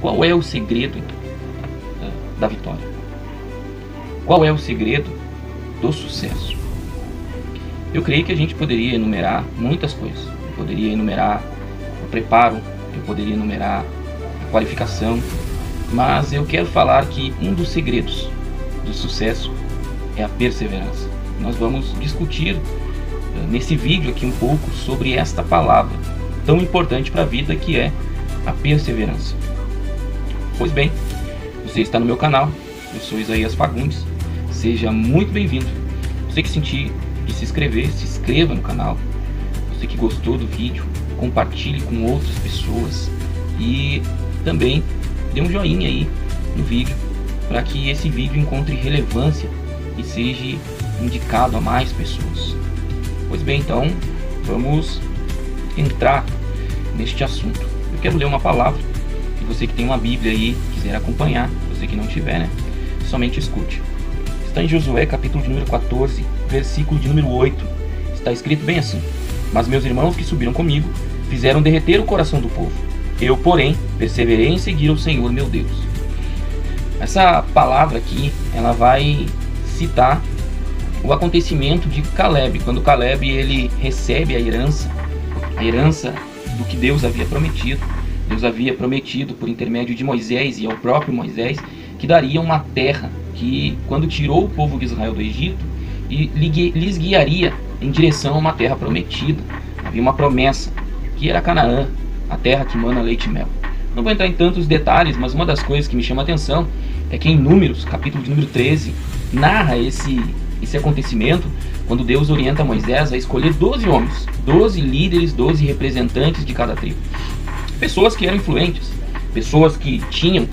qual é o segredo da vitória? Qual é o segredo do sucesso? Eu creio que a gente poderia enumerar muitas coisas. Eu poderia enumerar o preparo, eu poderia enumerar a qualificação, mas eu quero falar que um dos segredos do sucesso é a perseverança. Nós vamos discutir nesse vídeo aqui um pouco sobre esta palavra tão importante para a vida, que é a perseverança. Pois bem, você está no meu canal, eu sou Isaías Fagundes, seja muito bem-vindo. Você que sentir de se inscreva no canal. Você que gostou do vídeo, compartilhe com outras pessoas e também dê um joinha aí no vídeo para que esse vídeo encontre relevância e seja indicado a mais pessoas. Pois bem, então vamos entrar neste assunto. Eu quero ler uma palavra, e você que tem uma Bíblia aí, quiser acompanhar, você que não tiver, né, somente escute. Está em Josué, capítulo de número 14, versículo de número 8. Está escrito bem assim: mas meus irmãos que subiram comigo fizeram derreter o coração do povo. Eu, porém, perseverei em seguir o Senhor meu Deus. Essa palavra aqui, ela vai citar o acontecimento de Caleb, quando Caleb ele recebe a herança do que Deus havia prometido. Deus havia prometido por intermédio de Moisés e ao próprio Moisés que daria uma terra que, quando tirou o povo de Israel do Egito, lhes guiaria em direção a uma terra prometida. Havia uma promessa, que era Canaã, a terra que mana leite e mel. Não vou entrar em tantos detalhes, mas uma das coisas que me chama a atenção é que em Números, capítulo de número 13, narra esse acontecimento, quando Deus orienta Moisés a escolher 12 homens, 12 líderes, 12 representantes de cada tribo. Pessoas que eram influentes, pessoas que tinham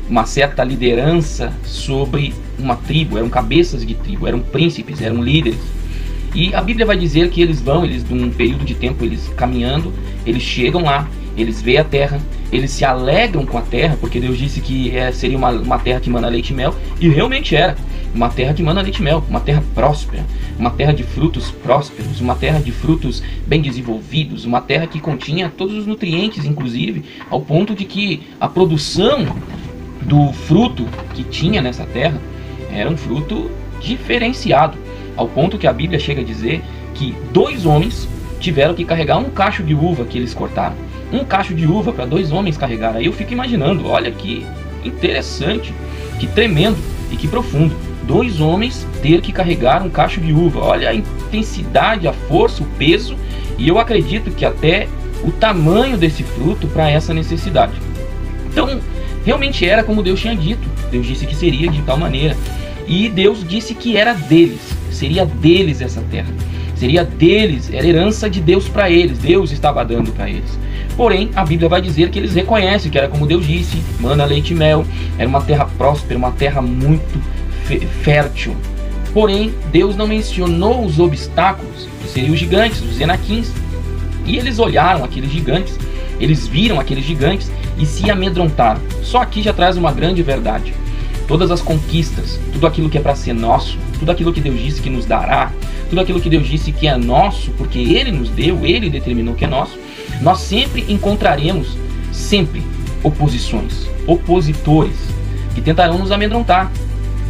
uma certa liderança sobre uma tribo, eram cabeças de tribo, eram príncipes, eram líderes. E a Bíblia vai dizer que eles num período de tempo, eles caminhando, eles chegam lá, eles veem a terra, eles se alegram com a terra, porque Deus disse que seria uma terra que mana leite e mel, e realmente era uma terra que mana leite e mel, uma terra próspera, uma terra de frutos prósperos, uma terra de frutos bem desenvolvidos, uma terra que continha todos os nutrientes, inclusive, ao ponto de que a produção do fruto que tinha nessa terra era um fruto diferenciado, ao ponto que a Bíblia chega a dizer que 2 homens tiveram que carregar um cacho de uva que eles cortaram. Um cacho de uva para 2 homens carregar. Aí eu fico imaginando, olha que interessante, que tremendo e que profundo. 2 homens ter que carregar um cacho de uva. Olha a intensidade, a força, o peso, e eu acredito que até o tamanho desse fruto para essa necessidade. Então, realmente era como Deus tinha dito. Deus disse que seria de tal maneira. E Deus disse que era deles, seria deles essa terra. Seria deles, era herança de Deus para eles. Deus estava dando para eles. Porém, a Bíblia vai dizer que eles reconhecem que era como Deus disse, mana leite e mel, era uma terra próspera, uma terra muito fértil. Porém, Deus não mencionou os obstáculos, que seriam os gigantes, os Enaquins. E eles olharam aqueles gigantes, eles viram aqueles gigantes e se amedrontaram. Só aqui já traz uma grande verdade. Todas as conquistas, tudo aquilo que é para ser nosso, tudo aquilo que Deus disse que nos dará, tudo aquilo que Deus disse que é nosso, porque Ele nos deu, Ele determinou que é nosso, nós sempre encontraremos, oposições, opositores, que tentarão nos amedrontar.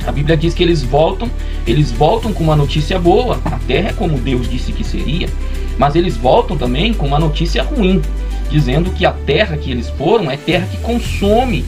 A Bíblia diz que eles voltam com uma notícia boa, a terra é como Deus disse que seria, mas eles voltam também com uma notícia ruim, dizendo que a terra que eles foram é terra que consome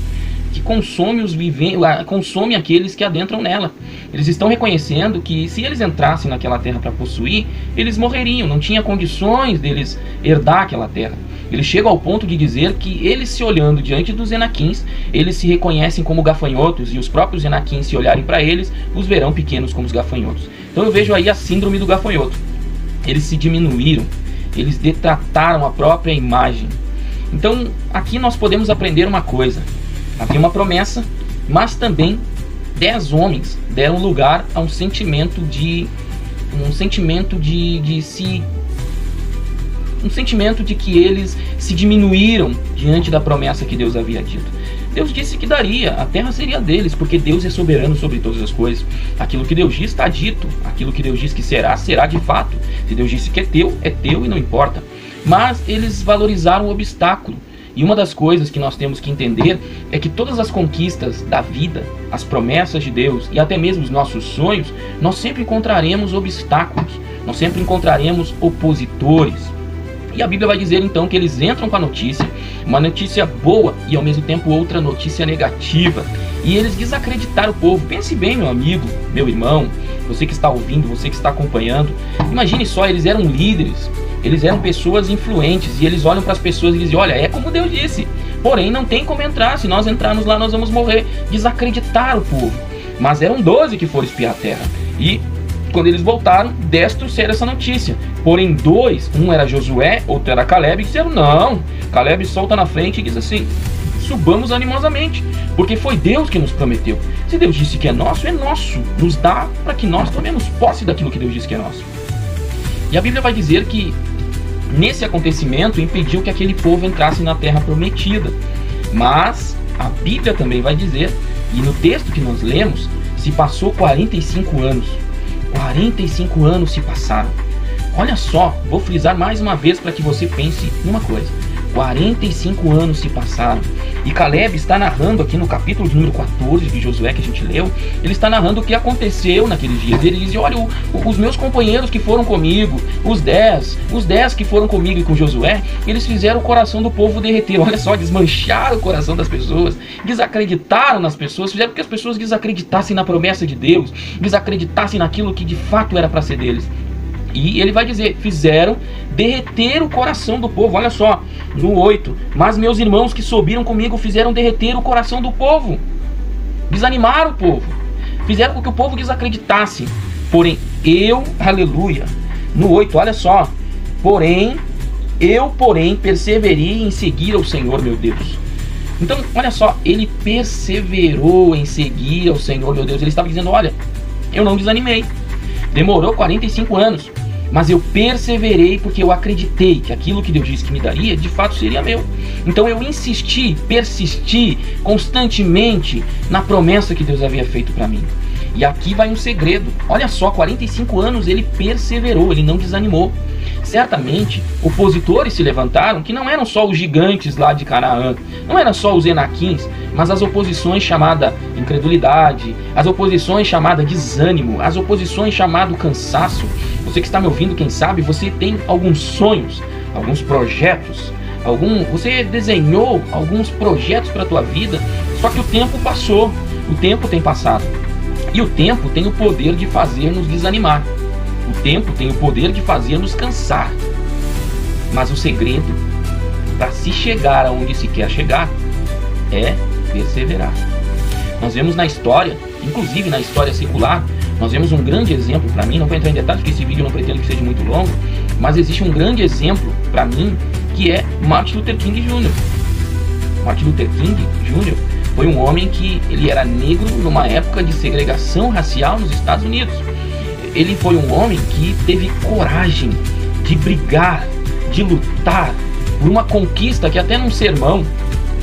consome aqueles que adentram nela. Eles estão reconhecendo que se eles entrassem naquela terra para possuir, eles morreriam, não tinha condições deles herdar aquela terra. Eles chegam ao ponto de dizer que eles, se olhando diante dos Enaquins, eles se reconhecem como gafanhotos, e os próprios Enaquins, se olharem para eles, os verão pequenos como os gafanhotos. Então eu vejo aí a síndrome do gafanhoto. Eles se diminuíram, eles detrataram a própria imagem. Então aqui nós podemos aprender uma coisa: havia uma promessa, mas também 10 homens deram lugar a um sentimento de que eles se diminuíram diante da promessa que Deus havia dito. Deus disse que daria, a terra seria deles, porque Deus é soberano sobre todas as coisas. Aquilo que Deus diz está dito, aquilo que Deus diz que será, será de fato. Se Deus disse que é teu e não importa. Mas eles valorizaram o obstáculo. E uma das coisas que nós temos que entender é que todas as conquistas da vida, as promessas de Deus e até mesmo os nossos sonhos, nós sempre encontraremos obstáculos, nós sempre encontraremos opositores. E a Bíblia vai dizer então que eles entram com a notícia, uma notícia boa e ao mesmo tempo outra notícia negativa. E eles desacreditaram o povo. Pense bem, meu amigo, meu irmão, você que está ouvindo, você que está acompanhando. Imagine só, eles eram líderes, eles eram pessoas influentes e eles olham para as pessoas e dizem: olha, é como Deus disse, porém não tem como entrar, se nós entrarmos lá nós vamos morrer. Desacreditaram o povo. Mas eram 12 que foram espiar a terra. E quando eles voltaram, 10 trouxeram essa notícia. Porém 2, um era Josué, outro era Caleb, e disseram: não, Caleb solta na frente e diz assim: subamos animosamente, porque foi Deus que nos prometeu. Se Deus disse que é nosso, nos dá para que nós tomemos posse daquilo que Deus disse que é nosso. E a Bíblia vai dizer que nesse acontecimento impediu que aquele povo entrasse na terra prometida. Mas a Bíblia também vai dizer, e no texto que nós lemos, se passou 45 anos. 45 anos se passaram. Olha só, vou frisar mais uma vez para que você pense numa coisa. 45 anos se passaram. E Caleb está narrando aqui no capítulo de número 14 de Josué que a gente leu. Ele está narrando o que aconteceu naqueles dias. Ele diz: olha, os meus companheiros que foram comigo, os 10 que foram comigo e com Josué, eles fizeram o coração do povo derreter. Olha só, desmancharam o coração das pessoas, desacreditaram nas pessoas, fizeram com que as pessoas desacreditassem na promessa de Deus, desacreditassem naquilo que de fato era para ser deles. E ele vai dizer: fizeram derreter o coração do povo. Olha só, no 8, mas meus irmãos que subiram comigo fizeram derreter o coração do povo. Desanimaram o povo, fizeram com que o povo desacreditasse. Porém, aleluia, no 8, olha só, porém, perseverei em seguir ao Senhor meu Deus. Então, olha só, ele perseverou em seguir ao Senhor meu Deus. Ele estava dizendo: olha, eu não desanimei. Demorou 45 anos, mas eu perseverei porque eu acreditei que aquilo que Deus disse que me daria, de fato seria meu. Então eu insisti, persisti constantemente na promessa que Deus havia feito para mim. E aqui vai um segredo. Olha só, 45 anos ele perseverou, ele não desanimou. Certamente, opositores se levantaram, que não eram só os gigantes lá de Canaã, não eram só os enaquins, mas as oposições chamadas incredulidade, as oposições chamadas desânimo, as oposições chamadas cansaço. Você que está me ouvindo, quem sabe, você tem alguns sonhos, alguns projetos, você desenhou alguns projetos para a tua vida, só que o tempo passou, o tempo tem passado. E o tempo tem o poder de fazer-nos desanimar. O tempo tem o poder de fazer-nos cansar. Mas o segredo para se chegar aonde se quer chegar é perseverar. Nós vemos na história, inclusive na história secular, nós vemos um grande exemplo para mim. Não vou entrar em detalhes porque esse vídeo eu não pretendo que seja muito longo, mas existe um grande exemplo para mim que é Martin Luther King Jr. Martin Luther King Jr. foi um homem que ele era negro numa época de segregação racial nos Estados Unidos. Ele foi um homem que teve coragem de brigar, de lutar por uma conquista que até num sermão,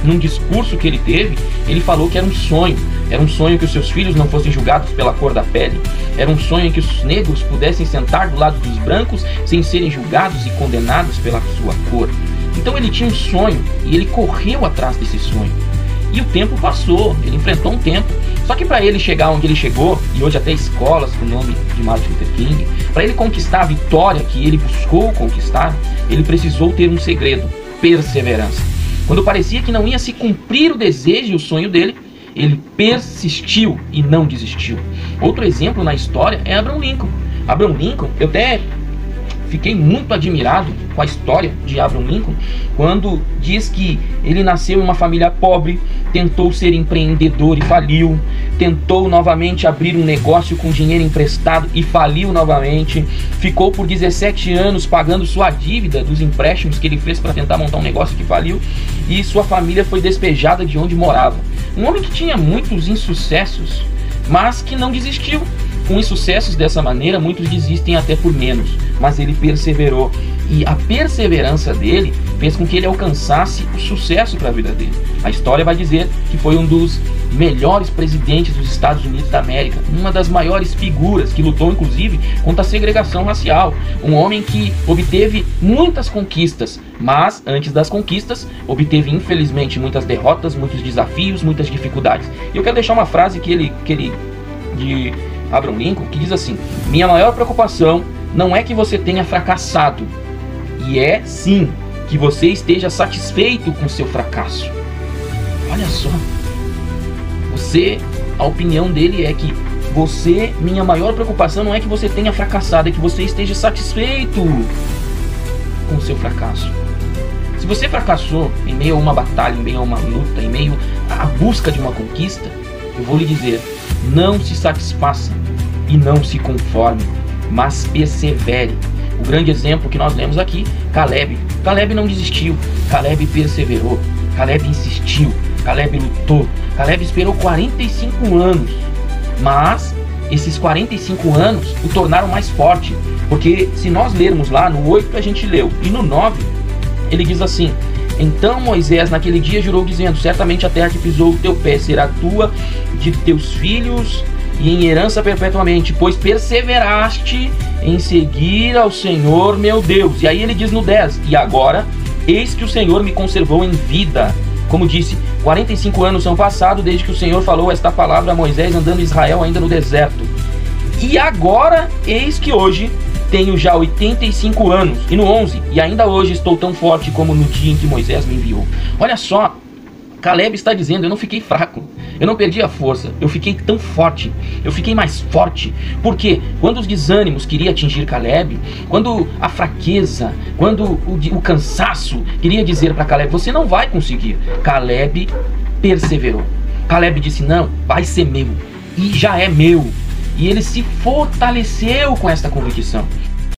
num discurso que ele teve, ele falou que era um sonho. Era um sonho que os seus filhos não fossem julgados pela cor da pele. Era um sonho em que os negros pudessem sentar do lado dos brancos sem serem julgados e condenados pela sua cor. Então ele tinha um sonho e ele correu atrás desse sonho. E o tempo passou, ele enfrentou um tempo. Só que para ele chegar onde ele chegou, e hoje até escolas com o nome de Martin Luther King, para ele conquistar a vitória que ele buscou conquistar, ele precisou ter um segredo: perseverança. Quando parecia que não ia se cumprir o desejo e o sonho dele, ele persistiu e não desistiu. Outro exemplo na história é Abraham Lincoln. Abraham Lincoln, eu até fiquei muito admirado com a história de Abraham Lincoln, quando diz que ele nasceu em uma família pobre, tentou ser empreendedor e faliu, tentou novamente abrir um negócio com dinheiro emprestado e faliu novamente, ficou por 17 anos pagando sua dívida dos empréstimos que ele fez para tentar montar um negócio que faliu, e sua família foi despejada de onde morava. Um homem que tinha muitos insucessos, mas que não desistiu. Com insucessos dessa maneira, muitos desistem até por menos, mas ele perseverou. E a perseverança dele fez com que ele alcançasse o sucesso para a vida dele. A história vai dizer que foi um dos melhores presidentes dos Estados Unidos da América, uma das maiores figuras, que lutou inclusive contra a segregação racial, um homem que obteve muitas conquistas, mas antes das conquistas obteve infelizmente muitas derrotas, muitos desafios, muitas dificuldades. E eu quero deixar uma frase de Abraham Lincoln, que diz assim: minha maior preocupação não é que você tenha fracassado, e é sim que você esteja satisfeito com seu fracasso. Olha só, a opinião dele é que minha maior preocupação não é que você tenha fracassado, é que você esteja satisfeito com o seu fracasso. Se você fracassou em meio a uma batalha, em meio a uma luta, em meio à busca de uma conquista, eu vou lhe dizer, não se satisfaça e não se conforme, mas persevere. O grande exemplo que nós lemos aqui, Caleb. Caleb não desistiu, Caleb perseverou, Caleb insistiu, Caleb lutou, Caleb esperou 45 anos, mas esses 45 anos o tornaram mais forte, porque se nós lermos lá no 8 a gente leu, e no 9 ele diz assim: então Moisés naquele dia jurou dizendo, certamente a terra que pisou o teu pé será tua, de teus filhos e em herança perpetuamente, pois perseveraste em seguir ao Senhor meu Deus. E aí ele diz no 10, e agora, eis que o Senhor me conservou em vida. Como disse, 45 anos são passados desde que o Senhor falou esta palavra a Moisés andando em Israel ainda no deserto. E agora, eis que hoje tenho já 85 anos, e no 11, e ainda hoje estou tão forte como no dia em que Moisés me enviou. Olha só, Caleb está dizendo, eu não fiquei fraco, eu não perdi a força, eu fiquei tão forte, eu fiquei mais forte. Porque quando os desânimos queriam atingir Caleb, quando a fraqueza, quando o cansaço queria dizer para Caleb, você não vai conseguir, Caleb perseverou. Caleb disse, não, vai ser meu, e já é meu. E ele se fortaleceu com esta convicção.